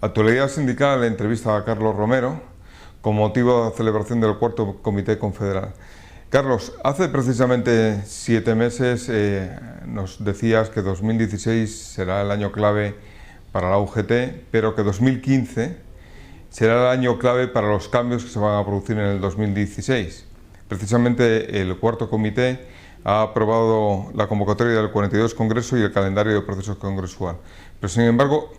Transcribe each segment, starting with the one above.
Actualidad sindical, entrevista a Carlos Romero con motivo de la celebración del cuarto Comité Confederal. Carlos, hace precisamente 7 meses nos decías que 2016 será el año clave para la UGT, pero que 2015 será el año clave para los cambios que se van a producir en el 2016. Precisamente el cuarto comité ha aprobado la convocatoria del 42 Congreso y el calendario de proceso congresual. Pero sin embargo,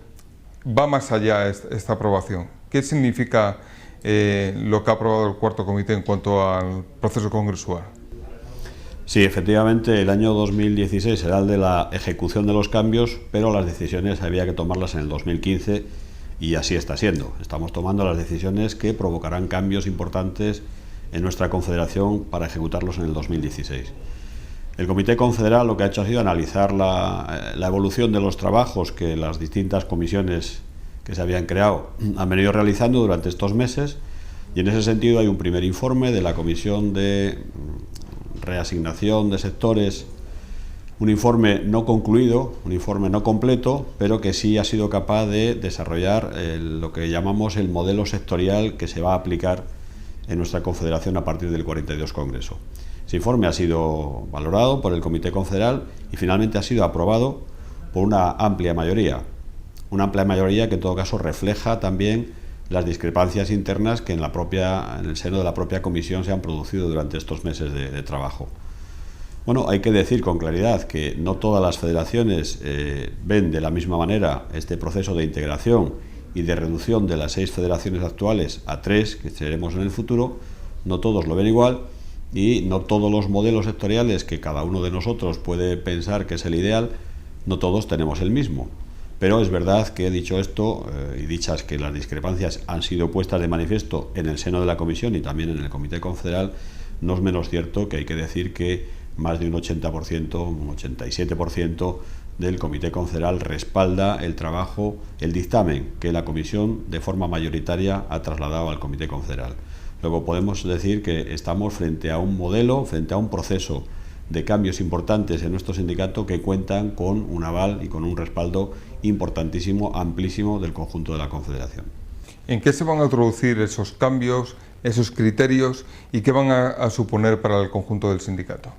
va más allá esta aprobación. ¿Qué significa lo que ha aprobado el cuarto comité en cuanto al proceso congresual? Sí, efectivamente, el año 2016 será el de la ejecución de los cambios, pero las decisiones había que tomarlas en el 2015 y así está siendo. Estamos tomando las decisiones que provocarán cambios importantes en nuestra confederación para ejecutarlos en el 2016. El Comité Confederal lo que ha hecho ha sido analizar la evolución de los trabajos que las distintas comisiones que se habían creado han venido realizando durante estos meses, y en ese sentido hay un primer informe de la Comisión de Reasignación de Sectores, un informe no concluido, un informe no completo, pero que sí ha sido capaz de desarrollar lo que llamamos el modelo sectorial que se va a aplicar en nuestra confederación a partir del 42 Congreso. Ese informe ha sido valorado por el Comité Confederal y finalmente ha sido aprobado por una amplia mayoría que en todo caso refleja también las discrepancias internas que en el seno de la propia comisión se han producido durante estos meses de trabajo. Bueno, hay que decir con claridad que no todas las federaciones ven de la misma manera este proceso de integración y de reducción de las 6 federaciones actuales a 3 que seremos en el futuro. No todos lo ven igual y no todos los modelos sectoriales que cada uno de nosotros puede pensar que es el ideal, no todos tenemos el mismo. Pero es verdad que, dicho esto, y dichas que las discrepancias han sido puestas de manifiesto en el seno de la comisión y también en el Comité Confederal, no es menos cierto que hay que decir que más de un 80%, un 87% del Comité Confederal respalda el trabajo, el dictamen que la comisión de forma mayoritaria ha trasladado al Comité Confederal. Luego podemos decir que estamos frente a un modelo, frente a un proceso de cambios importantes en nuestro sindicato que cuentan con un aval y con un respaldo importantísimo, amplísimo del conjunto de la Confederación. ¿En qué se van a introducir esos cambios, esos criterios y qué van a suponer para el conjunto del sindicato?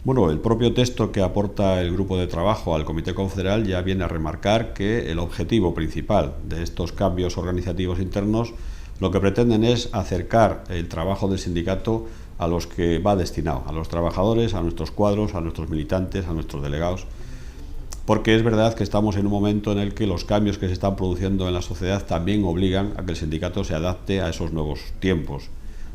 Bueno, el propio texto que aporta el grupo de trabajo al Comité Confederal ya viene a remarcar que el objetivo principal de estos cambios organizativos internos lo que pretenden es acercar el trabajo del sindicato a los que va destinado, a los trabajadores, a nuestros cuadros, a nuestros militantes, a nuestros delegados, porque es verdad que estamos en un momento en el que los cambios que se están produciendo en la sociedad también obligan a que el sindicato se adapte a esos nuevos tiempos.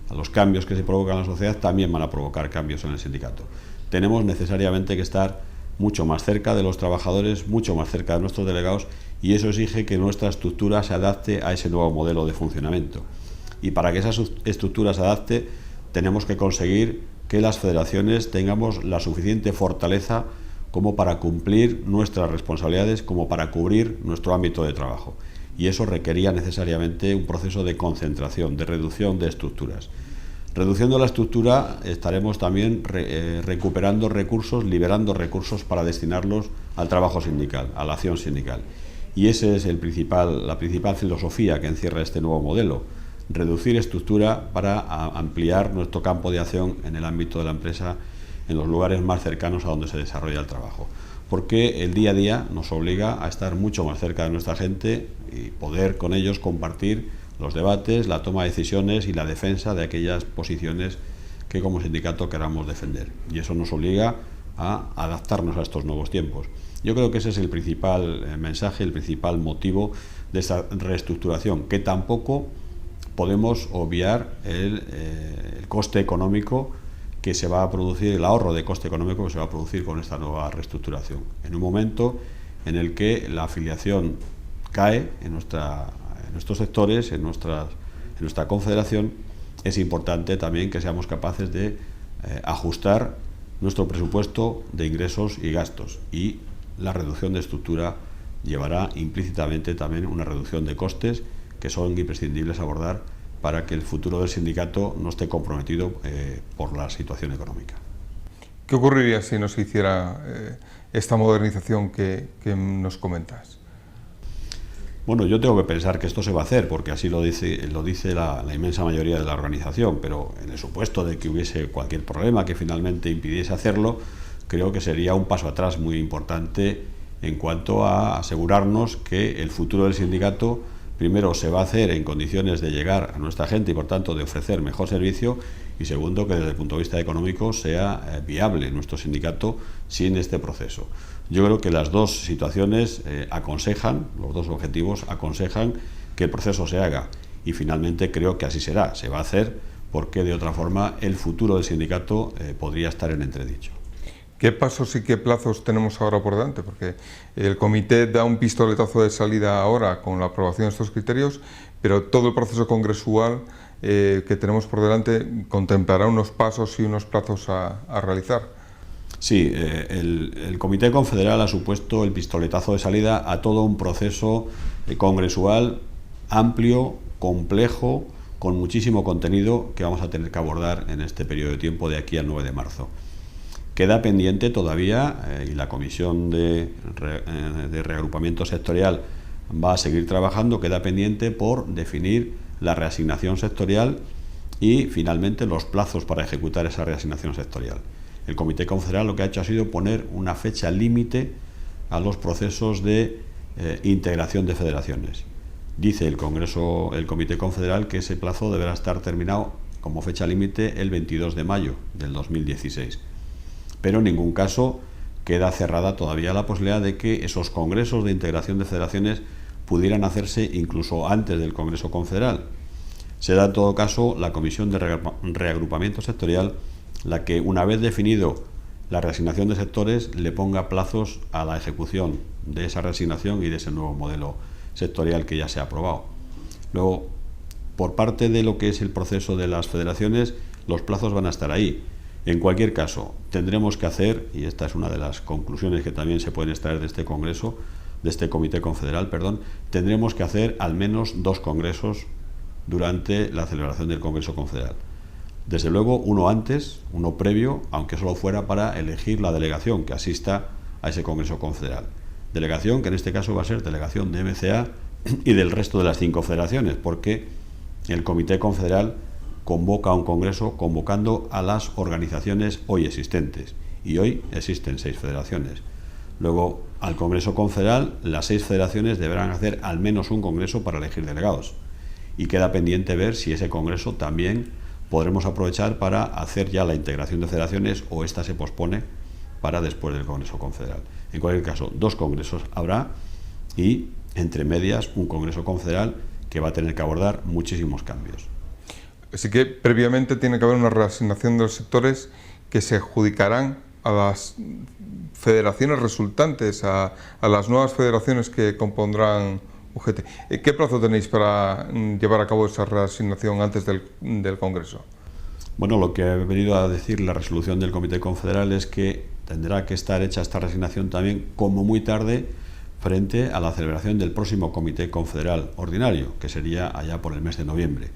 A los cambios que se provocan en la sociedad también van a provocar cambios en el sindicato. Tenemos necesariamente que estar mucho más cerca de los trabajadores, mucho más cerca de nuestros delegados, y eso exige que nuestra estructura se adapte a ese nuevo modelo de funcionamiento. Y para que esa estructura se adapte, tenemos que conseguir que las federaciones tengamos la suficiente fortaleza como para cumplir nuestras responsabilidades, como para cubrir nuestro ámbito de trabajo. Y eso requería necesariamente un proceso de concentración, de reducción de estructuras. Reduciendo la estructura estaremos también recuperando recursos, liberando recursos para destinarlos al trabajo sindical, a la acción sindical. Y esa es la principal filosofía que encierra este nuevo modelo: reducir estructura para ampliar nuestro campo de acción en el ámbito de la empresa, en los lugares más cercanos a donde se desarrolla el trabajo. Porque el día a día nos obliga a estar mucho más cerca de nuestra gente y poder con ellos compartir los debates, la toma de decisiones y la defensa de aquellas posiciones que como sindicato queramos defender. Y eso nos obliga a adaptarnos a estos nuevos tiempos. Yo creo que ese es el principal mensaje, el principal motivo de esta reestructuración, que tampoco podemos obviar el coste económico que se va a producir, el ahorro de coste económico que se va a producir con esta nueva reestructuración. En un momento en el que la afiliación cae en nuestros sectores, en nuestra confederación, es importante también que seamos capaces de ajustar nuestro presupuesto de ingresos y gastos, y la reducción de estructura llevará implícitamente también una reducción de costes que son imprescindibles abordar para que el futuro del sindicato no esté comprometido por la situación económica. ¿Qué ocurriría si no se hiciera esta modernización que nos comentas? Bueno, yo tengo que pensar que esto se va a hacer, porque así lo dice la inmensa mayoría de la organización, pero en el supuesto de que hubiese cualquier problema que finalmente impidiese hacerlo, creo que sería un paso atrás muy importante en cuanto a asegurarnos que el futuro del sindicato, primero, se va a hacer en condiciones de llegar a nuestra gente y, por tanto, de ofrecer mejor servicio, y segundo, que desde el punto de vista económico sea viable nuestro sindicato sin este proceso. Yo creo que las dos situaciones aconsejan, los dos objetivos aconsejan que el proceso se haga, y finalmente creo que así será, se va a hacer, porque de otra forma el futuro del sindicato podría estar en entredicho. ¿Qué pasos y qué plazos tenemos ahora por delante? Porque el comité da un pistoletazo de salida ahora con la aprobación de estos criterios, pero todo el proceso congresual que tenemos por delante contemplará unos pasos y unos plazos a realizar. Sí, el Comité Confederal ha supuesto el pistoletazo de salida a todo un proceso congresual amplio, complejo, con muchísimo contenido que vamos a tener que abordar en este periodo de tiempo de aquí al 9 de marzo. Queda pendiente todavía, y la Comisión de Reagrupamiento Sectorial va a seguir trabajando, queda pendiente por definir la reasignación sectorial y finalmente los plazos para ejecutar esa reasignación sectorial. El Comité Confederal lo que ha hecho ha sido poner una fecha límite a los procesos de integración de federaciones. Dice el Comité Confederal que ese plazo deberá estar terminado como fecha límite el 22 de mayo del 2016. Pero en ningún caso queda cerrada todavía la posibilidad de que esos congresos de integración de federaciones pudieran hacerse incluso antes del Congreso Confederal. Será en todo caso la Comisión de Reagrupamiento Sectorial la que, una vez definido la reasignación de sectores, le ponga plazos a la ejecución de esa reasignación y de ese nuevo modelo sectorial que ya se ha aprobado. Luego, por parte de lo que es el proceso de las federaciones, los plazos van a estar ahí. En cualquier caso, tendremos que hacer, y esta es una de las conclusiones que también se pueden extraer de este Congreso, de este Comité Confederal, tendremos que hacer al menos 2 congresos durante la celebración del Congreso Confederal. Desde luego, uno antes, uno previo, aunque solo fuera para elegir la delegación que asista a ese Congreso Confederal. Delegación que en este caso va a ser delegación de MCA y del resto de las 5 federaciones, porque el Comité Confederal convoca a un congreso convocando a las organizaciones hoy existentes, y hoy existen 6 federaciones. Luego, al Congreso Confederal, las 6 federaciones deberán hacer al menos un congreso para elegir delegados, y queda pendiente ver si ese congreso también podremos aprovechar para hacer ya la integración de federaciones, o esta se pospone para después del Congreso Confederal. En cualquier caso, 2 congresos habrá, y entre medias un Congreso Confederal que va a tener que abordar muchísimos cambios. Así que previamente tiene que haber una reasignación de los sectores que se adjudicarán a las federaciones resultantes, a las nuevas federaciones que compondrán UGT. ¿Qué plazo tenéis para llevar a cabo esa reasignación antes del Congreso? Bueno, lo que ha venido a decir la resolución del Comité Confederal es que tendrá que estar hecha esta reasignación también, como muy tarde, frente a la celebración del próximo Comité Confederal ordinario, que sería allá por el mes de noviembre.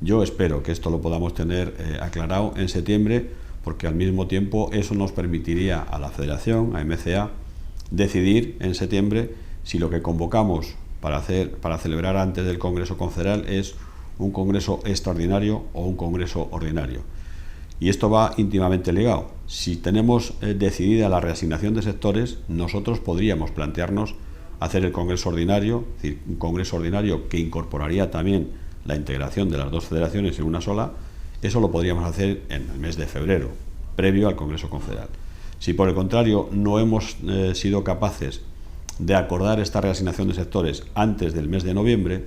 Yo espero que esto lo podamos tener aclarado en septiembre, porque al mismo tiempo eso nos permitiría a la Federación, a MCA, decidir en septiembre si lo que convocamos para celebrar antes del Congreso Confederal es un Congreso extraordinario o un Congreso ordinario. Y esto va íntimamente ligado. Si tenemos decidida la reasignación de sectores, nosotros podríamos plantearnos hacer el Congreso ordinario, es decir, un Congreso ordinario que incorporaría también la integración de las 2 federaciones en una sola. Eso lo podríamos hacer en el mes de febrero, previo al Congreso Confederal. Si por el contrario no hemos sido capaces de acordar esta reasignación de sectores antes del mes de noviembre,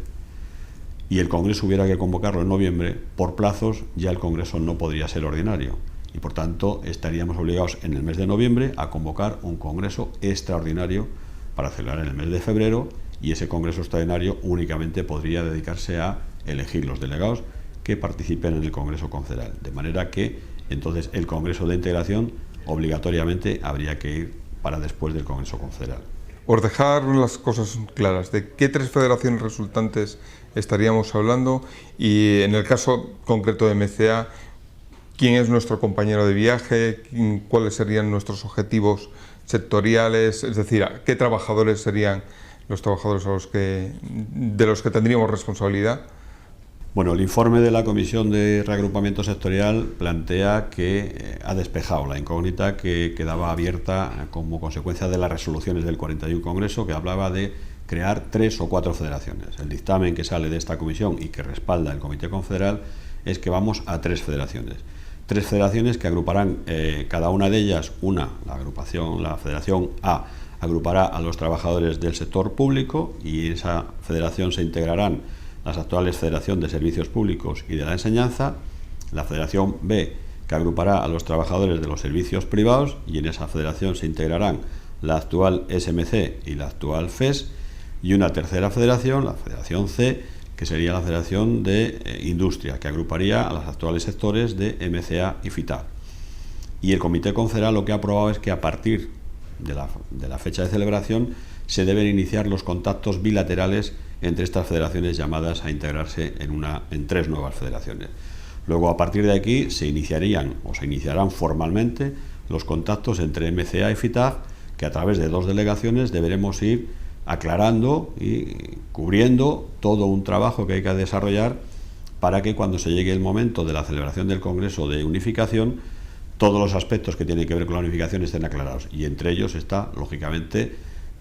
y el Congreso hubiera que convocarlo en noviembre, por plazos ya el Congreso no podría ser ordinario, y por tanto estaríamos obligados en el mes de noviembre a convocar un Congreso extraordinario para celebrar en el mes de febrero, y ese Congreso extraordinario únicamente podría dedicarse a elegir los delegados que participen en el Congreso Confederal, de manera que entonces el Congreso de Integración obligatoriamente habría que ir para después del Congreso Confederal. Por dejar las cosas claras, ¿de qué 3 federaciones resultantes estaríamos hablando? Y en el caso concreto de MCA, ¿quién es nuestro compañero de viaje? ¿Cuáles serían nuestros objetivos sectoriales? Es decir, ¿qué trabajadores serían los trabajadores de los que tendríamos responsabilidad? Bueno, el informe de la Comisión de Reagrupamiento Sectorial plantea que ha despejado la incógnita que quedaba abierta como consecuencia de las resoluciones del 41 Congreso, que hablaba de crear 3 o 4 federaciones. El dictamen que sale de esta comisión y que respalda el Comité Confederal es que vamos a 3 federaciones. 3 federaciones que agruparán cada una de ellas, la Federación A agrupará a los trabajadores del sector público, y en esa federación se integrarán las actuales Federación de Servicios Públicos y de la Enseñanza, la Federación B, que agrupará a los trabajadores de los servicios privados, y en esa federación se integrarán la actual SMC y la actual FES, y una tercera federación, la Federación C, que sería la Federación de Industria, que agruparía a los actuales sectores de MCA y FITAB. Y el Comité Confederal lo que ha aprobado es que a partir de la fecha de celebración se deben iniciar los contactos bilaterales entre estas federaciones llamadas a integrarse en 3 nuevas federaciones. Luego, a partir de aquí, se iniciarán formalmente los contactos entre MCA y FITAB, que a través de 2 delegaciones deberemos ir aclarando y cubriendo todo un trabajo que hay que desarrollar para que cuando se llegue el momento de la celebración del Congreso de Unificación, todos los aspectos que tienen que ver con la unificación estén aclarados. Y entre ellos está, lógicamente,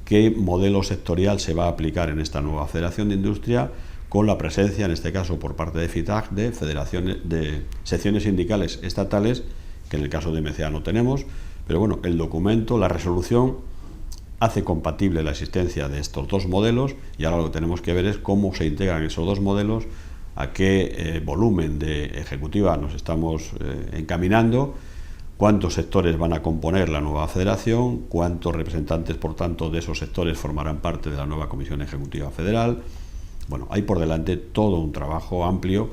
qué modelo sectorial se va a aplicar en esta nueva Federación de Industria, con la presencia, en este caso por parte de FITAB, de secciones sindicales estatales, que en el caso de MCA no tenemos, pero bueno, el documento, la resolución, hace compatible la existencia de estos 2 modelos, y ahora lo que tenemos que ver es cómo se integran esos 2 modelos, a qué volumen de ejecutiva nos estamos encaminando, cuántos sectores van a componer la nueva federación, cuántos representantes, por tanto, de esos sectores formarán parte de la nueva Comisión Ejecutiva Federal. Bueno, hay por delante todo un trabajo amplio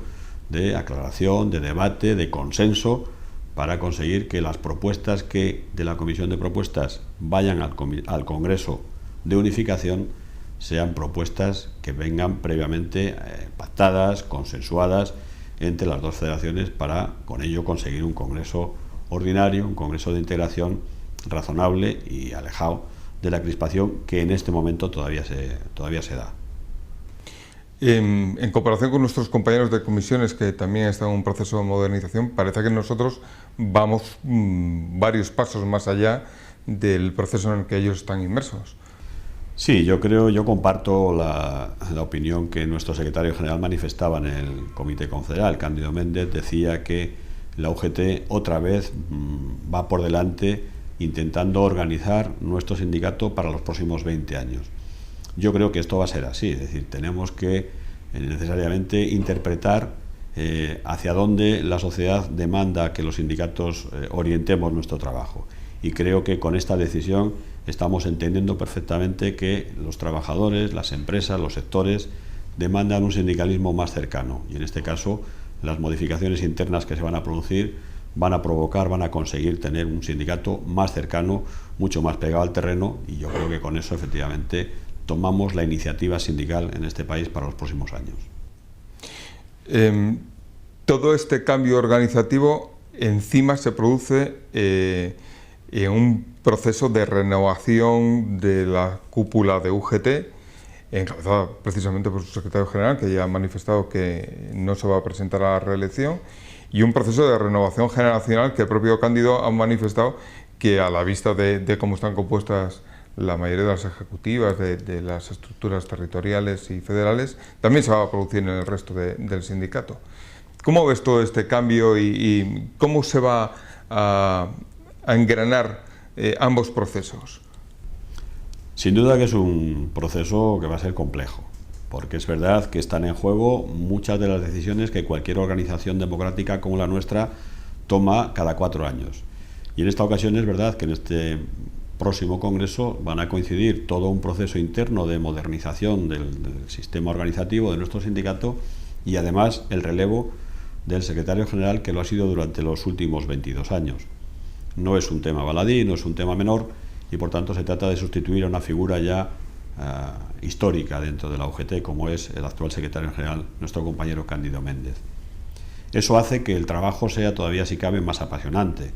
de aclaración, de debate, de consenso, para conseguir que las propuestas de la Comisión de Propuestas vayan al Congreso de Unificación sean propuestas que vengan previamente pactadas, consensuadas entre las 2 federaciones, para con ello conseguir un Congreso ordinario, un Congreso de integración razonable y alejado de la crispación que en este momento todavía se da. En comparación con nuestros compañeros de comisiones que también están en un proceso de modernización, parece que nosotros vamos varios pasos más allá del proceso en el que ellos están inmersos. Sí, yo comparto la opinión que nuestro secretario general manifestaba en el Comité Confederal. Cándido Méndez decía que la UGT otra vez va por delante intentando organizar nuestro sindicato para los próximos 20 años. Yo creo que esto va a ser así, es decir, tenemos que necesariamente interpretar hacia dónde la sociedad demanda que los sindicatos orientemos nuestro trabajo. Y creo que con esta decisión estamos entendiendo perfectamente que los trabajadores, las empresas, los sectores demandan un sindicalismo más cercano. Y en este caso, las modificaciones internas que se van a producir van a conseguir tener un sindicato más cercano, mucho más pegado al terreno, y yo creo que con eso efectivamente tomamos la iniciativa sindical en este país para los próximos años. Todo este cambio organizativo encima se produce en un proceso de renovación de la cúpula de UGT, encabezada precisamente por su secretario general, que ya ha manifestado que no se va a presentar a la reelección, y un proceso de renovación generacional que el propio Cándido ha manifestado que, a la vista de cómo están compuestas la mayoría de las ejecutivas, de las estructuras territoriales y federales, también se va a producir en el resto del sindicato. ¿Cómo ves todo este cambio y cómo se va a engranar ambos procesos? Sin duda que es un proceso que va a ser complejo, porque es verdad que están en juego muchas de las decisiones que cualquier organización democrática como la nuestra toma cada 4 años. Y en esta ocasión es verdad que en este próximo Congreso van a coincidir todo un proceso interno de modernización del sistema organizativo de nuestro sindicato, y además el relevo del secretario general, que lo ha sido durante los últimos 22 años. No es un tema baladí, no es un tema menor, y por tanto se trata de sustituir a una figura ya histórica dentro de la UGT, como es el actual secretario general, nuestro compañero Cándido Méndez. Eso hace que el trabajo sea todavía, si cabe, más apasionante.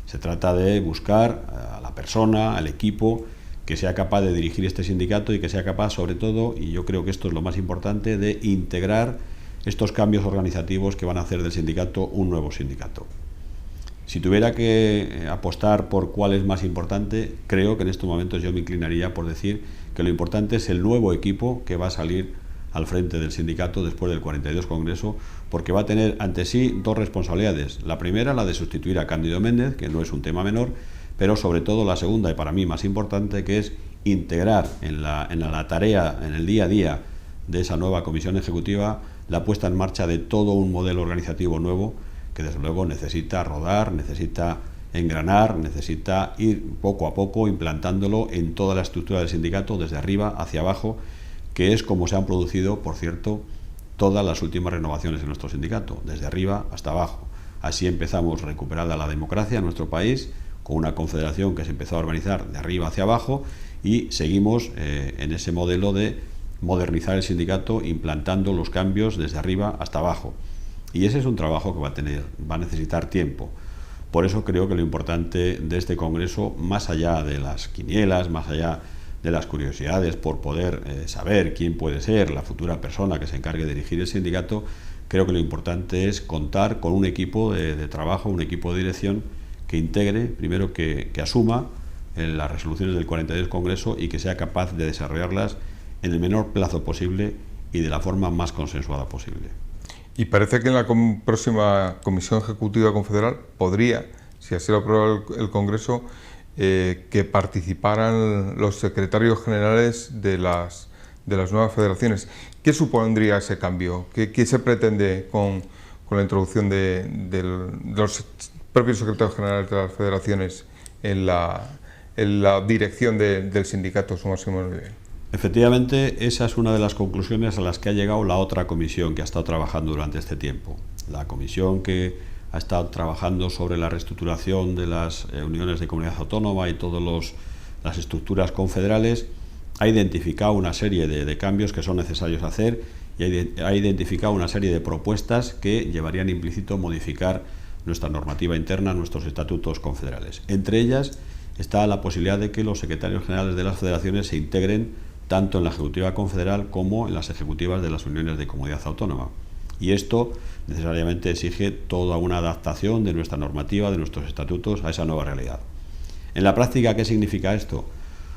Se trata de buscar a la persona, al equipo, que sea capaz de dirigir este sindicato y que sea capaz, sobre todo, y yo creo que esto es lo más importante, de integrar estos cambios organizativos que van a hacer del sindicato un nuevo sindicato. Si tuviera que apostar por cuál es más importante, creo que en estos momentos yo me inclinaría por decir que lo importante es el nuevo equipo que va a salir al frente del sindicato después del 42 Congreso, porque va a tener ante sí dos responsabilidades. La primera, la de sustituir a Cándido Méndez, que no es un tema menor, pero sobre todo la segunda, y para mí más importante, que es integrar en la tarea, en el día a día de esa nueva comisión ejecutiva, la puesta en marcha de todo un modelo organizativo nuevo que desde luego necesita rodar, necesita engranar, necesita ir poco a poco implantándolo en toda la estructura del sindicato, desde arriba hacia abajo, que es como se han producido, por cierto, todas las últimas renovaciones de nuestro sindicato, desde arriba hasta abajo. Así empezamos recuperada la democracia en nuestro país, con una confederación que se empezó a organizar de arriba hacia abajo, y seguimos en ese modelo de modernizar el sindicato, implantando los cambios desde arriba hasta abajo. Y ese es un trabajo que va a necesitar tiempo. Por eso creo que lo importante de este Congreso, más allá de las quinielas, más allá de las curiosidades por poder saber quién puede ser la futura persona que se encargue de dirigir el sindicato, creo que lo importante es contar con un equipo de trabajo, un equipo de dirección que integre, primero que asuma las resoluciones del 42 Congreso y que sea capaz de desarrollarlas en el menor plazo posible y de la forma más consensuada posible. Y parece que en la próxima Comisión Ejecutiva Confederal podría, si así lo aprueba el Congreso, que participaran los secretarios generales de las nuevas federaciones. ¿Qué supondría ese cambio? ¿Qué se pretende con la introducción de los propios secretarios generales de las federaciones en la dirección del sindicato a su máximo nivel? Efectivamente, esa es una de las conclusiones a las que ha llegado la otra comisión que ha estado trabajando durante este tiempo. La comisión que ha estado trabajando sobre la reestructuración de las uniones de comunidad autónoma y todas las estructuras confederales ha identificado una serie de cambios que son necesarios hacer y ha identificado una serie de propuestas que llevarían implícito modificar nuestra normativa interna, nuestros estatutos confederales. Entre ellas está la posibilidad de que los secretarios generales de las federaciones se integren tanto en la Ejecutiva Confederal como en las ejecutivas de las uniones de comunidad autónoma. Y esto necesariamente exige toda una adaptación de nuestra normativa, de nuestros estatutos a esa nueva realidad. En la práctica, ¿qué significa esto?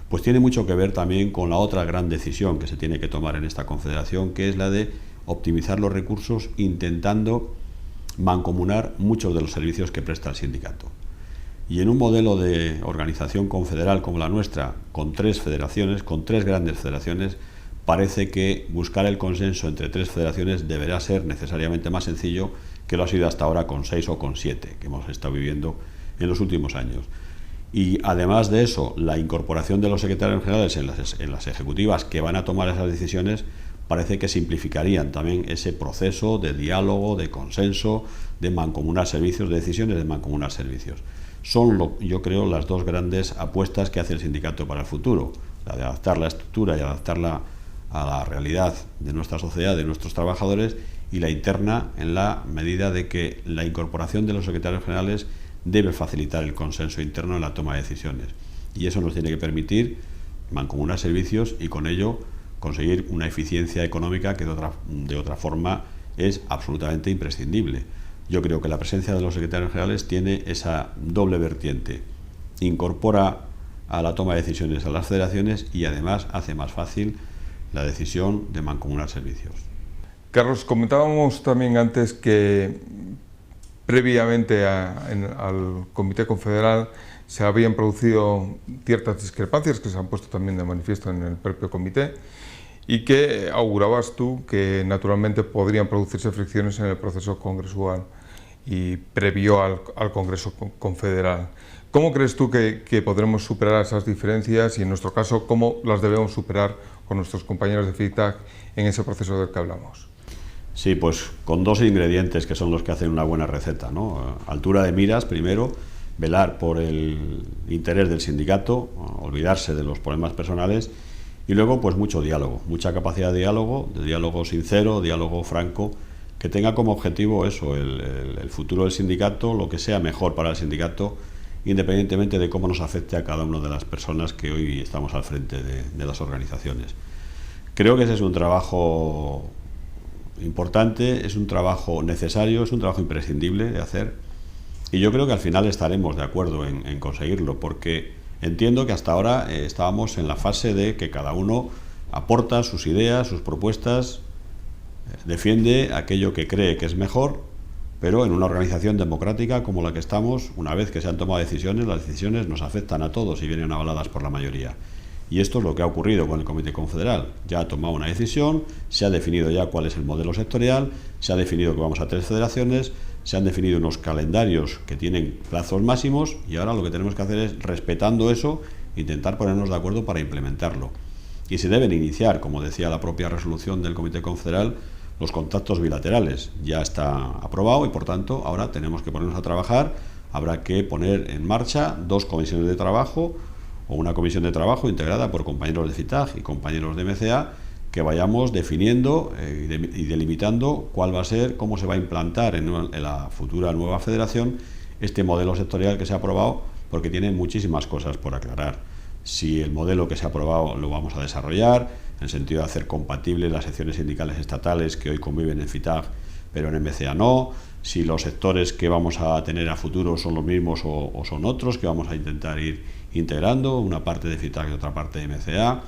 Pues tiene mucho que ver también con la otra gran decisión que se tiene que tomar en esta confederación, que es la de optimizar los recursos intentando mancomunar muchos de los servicios que presta el sindicato. Y en un modelo de organización confederal como la nuestra, con tres federaciones, con tres grandes federaciones, parece que buscar el consenso entre tres federaciones deberá ser necesariamente más sencillo que lo ha sido hasta ahora con 6 o con 7 que hemos estado viviendo en los últimos años. Y además de eso, la incorporación de los secretarios generales en las ejecutivas que van a tomar esas decisiones parece que simplificarían también ese proceso de diálogo, de consenso, de mancomunar servicios, de decisiones de mancomunar servicios. Son, yo creo, las dos grandes apuestas que hace el sindicato para el futuro, la de adaptar la estructura y adaptarla a la realidad de nuestra sociedad, de nuestros trabajadores, y la interna en la medida de que la incorporación de los secretarios generales debe facilitar el consenso interno en la toma de decisiones. Y eso nos tiene que permitir mancomunar servicios y con ello conseguir una eficiencia económica que de otra forma es absolutamente imprescindible. Yo creo que la presencia de los secretarios generales tiene esa doble vertiente. Incorpora a la toma de decisiones a las federaciones y además hace más fácil la decisión de mancomunar servicios. Carlos, comentábamos también antes que previamente al Comité Confederal se habían producido ciertas discrepancias que se han puesto también de manifiesto en el propio comité y que augurabas tú que naturalmente podrían producirse fricciones en el proceso congresual y previo al Congreso Confederal. ¿Cómo crees tú que podremos superar esas diferencias y, en nuestro caso, cómo las debemos superar con nuestros compañeros de FITAC en ese proceso del que hablamos? Sí, pues con dos ingredientes que son los que hacen una buena receta, ¿no? Altura de miras, primero, velar por el interés del sindicato, olvidarse de los problemas personales, y luego pues mucho diálogo, mucha capacidad de diálogo sincero, diálogo franco, que tenga como objetivo eso, el futuro del sindicato, lo que sea mejor para el sindicato independientemente de cómo nos afecte a cada una de las personas que hoy estamos al frente de las organizaciones. Creo que ese es un trabajo importante, es un trabajo necesario, es un trabajo imprescindible de hacer, y yo creo que al final estaremos de acuerdo en conseguirlo, porque entiendo que hasta ahora estábamos en la fase de que cada uno aporta sus ideas, sus propuestas, defiende aquello que cree que es mejor, pero en una organización democrática como la que estamos, una vez que se han tomado decisiones, las decisiones nos afectan a todos y vienen avaladas por la mayoría. Y esto es lo que ha ocurrido con el Comité Confederal. Ya ha tomado una decisión, se ha definido ya cuál es el modelo sectorial, se ha definido que vamos a 3 federaciones, se han definido unos calendarios que tienen plazos máximos, y ahora lo que tenemos que hacer es, respetando eso, intentar ponernos de acuerdo para implementarlo. Y se deben iniciar, como decía la propia resolución del Comité Confederal, los contactos bilaterales. Ya está aprobado y, por tanto, ahora tenemos que ponernos a trabajar. Habrá que poner en marcha 2 comisiones de trabajo, o una comisión de trabajo integrada por compañeros de FITAG y compañeros de MCA, que vayamos definiendo y delimitando cuál va a ser, cómo se va a implantar en la futura nueva federación este modelo sectorial que se ha aprobado, porque tiene muchísimas cosas por aclarar. Si el modelo que se ha aprobado lo vamos a desarrollar, en el sentido de hacer compatibles las secciones sindicales estatales que hoy conviven en FITAG, pero en MCA no, si los sectores que vamos a tener a futuro son los mismos o son otros, que vamos a intentar ir integrando, una parte de FITAG y otra parte de MCA,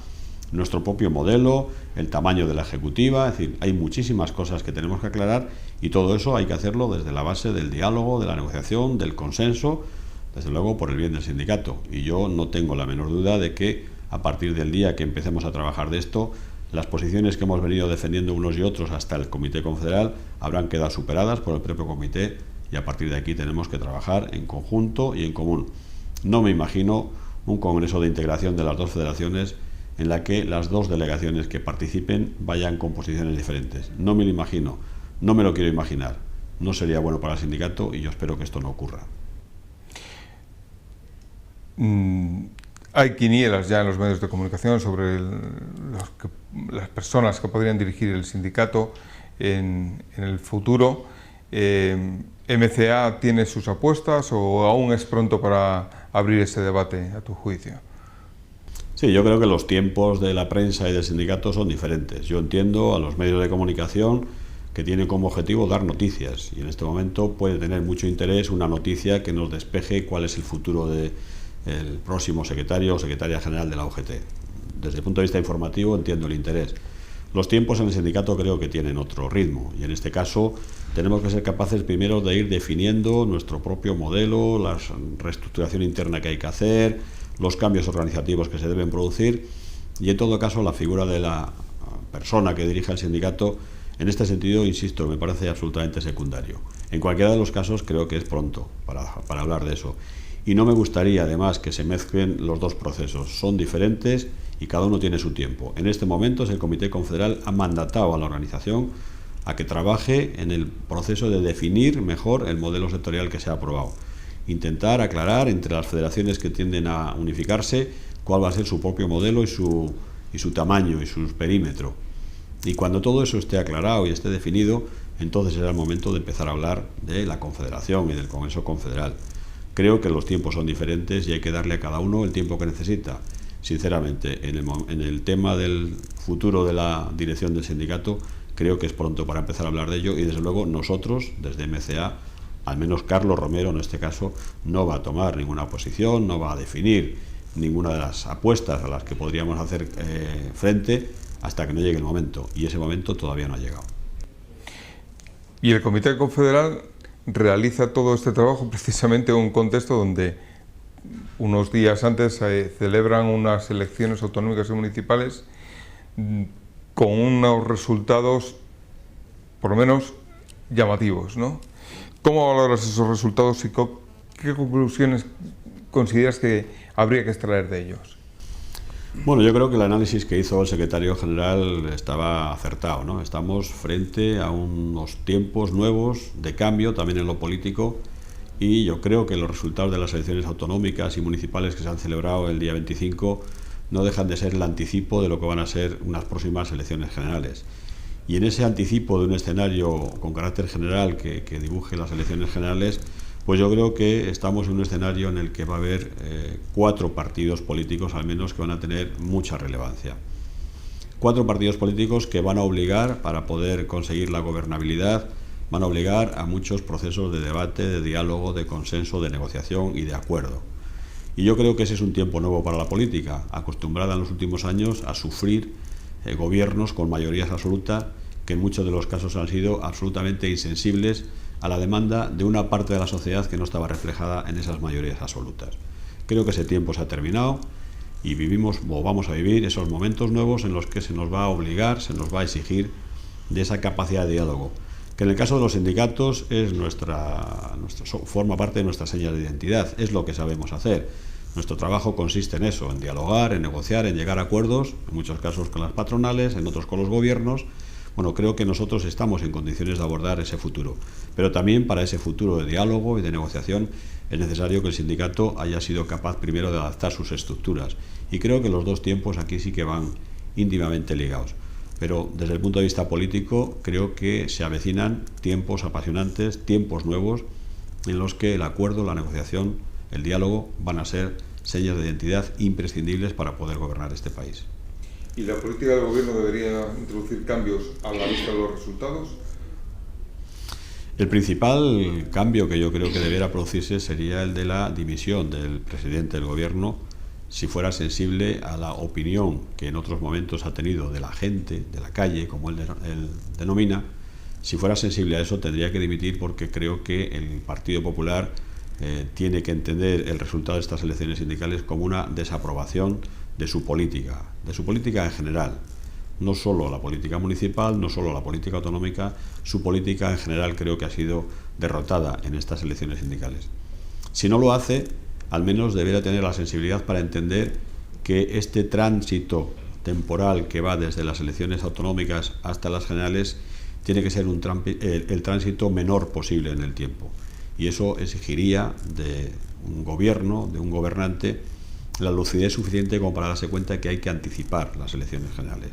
nuestro propio modelo, el tamaño de la ejecutiva, es decir, hay muchísimas cosas que tenemos que aclarar, y todo eso hay que hacerlo desde la base del diálogo, de la negociación, del consenso, desde luego por el bien del sindicato. Y yo no tengo la menor duda de que a partir del día que empecemos a trabajar de esto, las posiciones que hemos venido defendiendo unos y otros hasta el Comité Confederal habrán quedado superadas por el propio comité, y a partir de aquí tenemos que trabajar en conjunto y en común. No me imagino un congreso de integración de las 2 federaciones en la que las 2 delegaciones que participen vayan con posiciones diferentes. No me lo imagino, no me lo quiero imaginar. No sería bueno para el sindicato, y yo espero que esto no ocurra. Hay quinielas ya en los medios de comunicación sobre las personas que podrían dirigir el sindicato en el futuro. ¿MCA tiene sus apuestas o aún es pronto para abrir ese debate, a tu juicio? Sí, yo creo que los tiempos de la prensa y del sindicato son diferentes. Yo entiendo a los medios de comunicación que tienen como objetivo dar noticias, y en este momento puede tener mucho interés una noticia que nos despeje cuál es el futuro del próximo secretario o secretaria general de la UGT. Desde el punto de vista informativo entiendo el interés. Los tiempos en el sindicato creo que tienen otro ritmo, y en este caso tenemos que ser capaces primero de ir definiendo nuestro propio modelo, la reestructuración interna que hay que hacer, los cambios organizativos que se deben producir, y en todo caso la figura de la persona que dirige el sindicato, en este sentido, insisto, me parece absolutamente secundario. En cualquiera de los casos creo que es pronto para hablar de eso. Y no me gustaría, además, que se mezclen los 2 procesos. Son diferentes y cada uno tiene su tiempo. En este momento el Comité Confederal ha mandatado a la organización a que trabaje en el proceso de definir mejor el modelo sectorial que se ha aprobado. Intentar aclarar entre las federaciones que tienden a unificarse cuál va a ser su propio modelo y su tamaño y su perímetro. Y cuando todo eso esté aclarado y esté definido, entonces será el momento de empezar a hablar de la Confederación y del Congreso Confederal. Creo que los tiempos son diferentes y hay que darle a cada uno el tiempo que necesita. Sinceramente, en el tema del futuro de la dirección del sindicato, creo que es pronto para empezar a hablar de ello, y desde luego nosotros, desde MCA, al menos Carlos Romero en este caso, no va a tomar ninguna posición, no va a definir ninguna de las apuestas a las que podríamos hacer frente hasta que no llegue el momento, y ese momento todavía no ha llegado. Y el Comité Confederal realiza todo este trabajo precisamente en un contexto donde unos días antes se celebran unas elecciones autonómicas y municipales con unos resultados por lo menos llamativos, ¿no? ¿Cómo valoras esos resultados y qué conclusiones consideras que habría que extraer de ellos? Bueno, yo creo que el análisis que hizo el secretario general estaba acertado, ¿no? Estamos frente a unos tiempos nuevos de cambio también en lo político, y yo creo que los resultados de las elecciones autonómicas y municipales que se han celebrado el día 25 no dejan de ser el anticipo de lo que van a ser unas próximas elecciones generales. Y en ese anticipo de un escenario con carácter general que dibuje las elecciones generales, pues yo creo que estamos en un escenario en el que va a haber 4 partidos políticos al menos que van a tener mucha relevancia. 4 partidos políticos que van a obligar, para poder conseguir la gobernabilidad, van a obligar a muchos procesos de debate, de diálogo, de consenso, de negociación y de acuerdo. Y yo creo que ese es un tiempo nuevo para la política, acostumbrada en los últimos años a sufrir gobiernos con mayorías absolutas que en muchos de los casos han sido absolutamente insensibles a la demanda de una parte de la sociedad que no estaba reflejada en esas mayorías absolutas. Creo que ese tiempo se ha terminado y vivimos o vamos a vivir esos momentos nuevos en los que se nos va a obligar, se nos va a exigir de esa capacidad de diálogo, que en el caso de los sindicatos es forma parte de nuestra señal de identidad, es lo que sabemos hacer. Nuestro trabajo consiste en eso, en dialogar, en negociar, en llegar a acuerdos, en muchos casos con las patronales, en otros con los gobiernos. Bueno, creo que nosotros estamos en condiciones de abordar ese futuro, pero también para ese futuro de diálogo y de negociación es necesario que el sindicato haya sido capaz primero de adaptar sus estructuras, y creo que los dos tiempos aquí sí que van íntimamente ligados. Pero desde el punto de vista político creo que se avecinan tiempos apasionantes, tiempos nuevos, en los que el acuerdo, la negociación, el diálogo van a ser señas de identidad imprescindibles para poder gobernar este país. ¿Y la política del gobierno debería introducir cambios a la vista de los resultados? El principal cambio que yo creo que debiera producirse sería el de la dimisión del presidente del gobierno, si fuera sensible a la opinión que en otros momentos ha tenido de la gente, de la calle, como él denomina. Si fuera sensible a eso, tendría que dimitir, porque creo que el Partido Popular tiene que entender el resultado de estas elecciones sindicales como una desaprobación de su política en general. No solo la política municipal, no solo la política autonómica, su política en general creo que ha sido derrotada en estas elecciones sindicales. Si no lo hace, al menos debería tener la sensibilidad para entender que este tránsito temporal que va desde las elecciones autonómicas hasta las generales tiene que ser el tránsito menor posible en el tiempo. Y eso exigiría de un gobierno, de un gobernante, la lucidez suficiente como para darse cuenta que hay que anticipar las elecciones generales.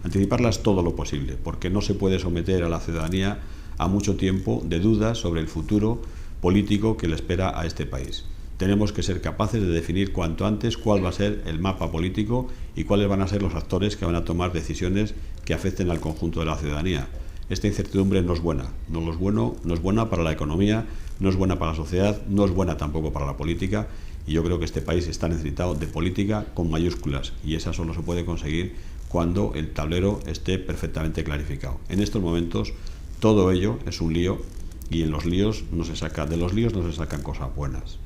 Anticiparlas todo lo posible, porque no se puede someter a la ciudadanía a mucho tiempo de dudas sobre el futuro político que le espera a este país. Tenemos que ser capaces de definir cuanto antes cuál va a ser el mapa político y cuáles van a ser los actores que van a tomar decisiones que afecten al conjunto de la ciudadanía. Esta incertidumbre no es buena, no es buena para la economía, no es buena para la sociedad, no es buena tampoco para la política, y yo creo que este país está necesitado de política con mayúsculas, y esa solo se puede conseguir cuando el tablero esté perfectamente clarificado. En estos momentos todo ello es un lío, y de los líos no se sacan cosas buenas.